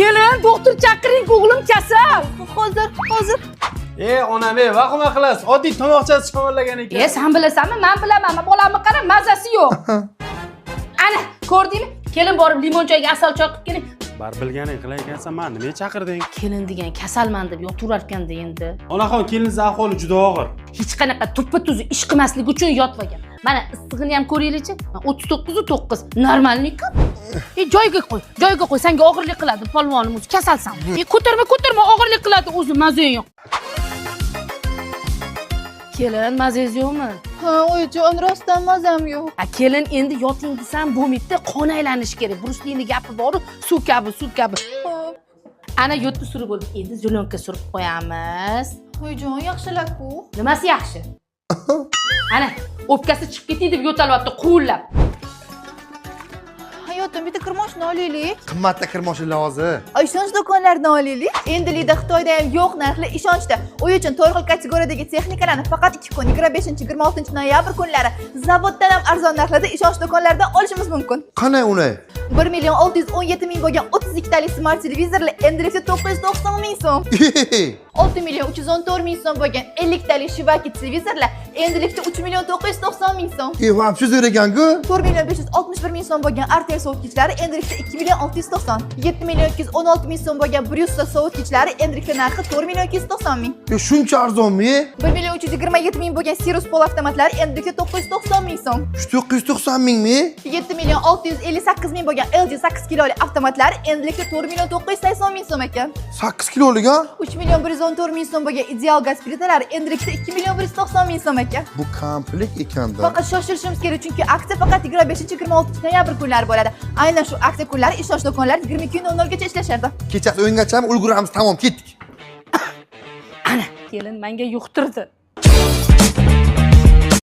Kelin, doktor chaqiring, o'g'lim kasal. Hozir. Onam, vahima qilasiz. Oddiy tomoqchasi shamollagan ekan. Sen bilasanmi? Men bilaman. Bolamni qara, mazasi yo'q. Ana, ko'rdingmi? Kelin borib limon choyga asal choqib keling. Bar bilganing qilay ekansan, men nima chaqirding? Kelin degan kasalman deb yotaverar ekanda endi. Onaxon, kelinning ahvoli juda og'ir. Hech qanaqa tuppa-tuzi ish qilmaslik uchun yotmagan. Mana issig'ini ham ko'ringlar-chi. 39.9. Normalniku. Joyiga qo'y. Senga og'irlik qiladi, polvonim o'zi kasalsan. Ko'tarma, og'irlik qiladi, o'zi mazang yo'q. Kelin, mazangiz yo'qmi? Ha, oyijon, rostdan mazam yo'q. Kelin, endi yoting desam bo'lmaydi, qon aylanishi kerak. Bruslini gapi bor, suv kabi. Ana yotni surib bo'ldi. Endi zulonka surib qo'yamiz. Oyijon, yaxshilar-ku. Nimasi yaxshi? Ana, o'pkasi chiqib ketdi deb yo'talyapti, quvlab. Hayotim, bitta kirmoshni olaylik. Qimmatda kirmoshlar hozir. Ishonch do'konlaridan olaylik. Endilikda Xitoyda ham yo'q narxli ishonchda. Uy uchun to'rt xil kategoriyadagi texnikalarni faqat 2 kun, 25-26 noyabr kunlari zavoddan ham arzon narxlarda ishonch do'konlaridan olishimiz mumkin. Qanday uni? 1,617,000 bo'lgan 32 talik smart televizorlar endilikda 990 ming so'm. 6,314,000 so'm bo'lgan 50 talik Shivaki televizorlar endilikda 3,990 ming so'm. Vaqt so'z ekan-ku. 4,561,000 so'm bo'lgan Artel sovutgichlari endilikda 2,690. 7,216,000 so'm bo'lgan Bryussa sovutgichlari endilikda narxi 4,290 ming. Shuncha arzonmi? 1,327,000 bo'lgan Sirius pol avtomatlari endilikda 990 ming so'm. 990 mingmi? 7,658,000 bo'lgan LG 8 kiloli avtomatlari endilikda 4,980 ming so'm ekan. 8 kilolik ha? 3,114,000 so'm bo'lgan ideal gaz plitalari endilikda 2,190 ming so'm ekan. Bu komplekt ekanda. Faqat shoshilishimiz kerak, chunki aksiya faqat 25-26 noyabr kunlari bo'ladi. Aynan shu aksiya kunlari ishonch do'konlari 22:00 gacha ishlashardi. Kechasi o'yingachami ulguramiz, tamom, ketdik. Ana, kelin menga yuqtirdi.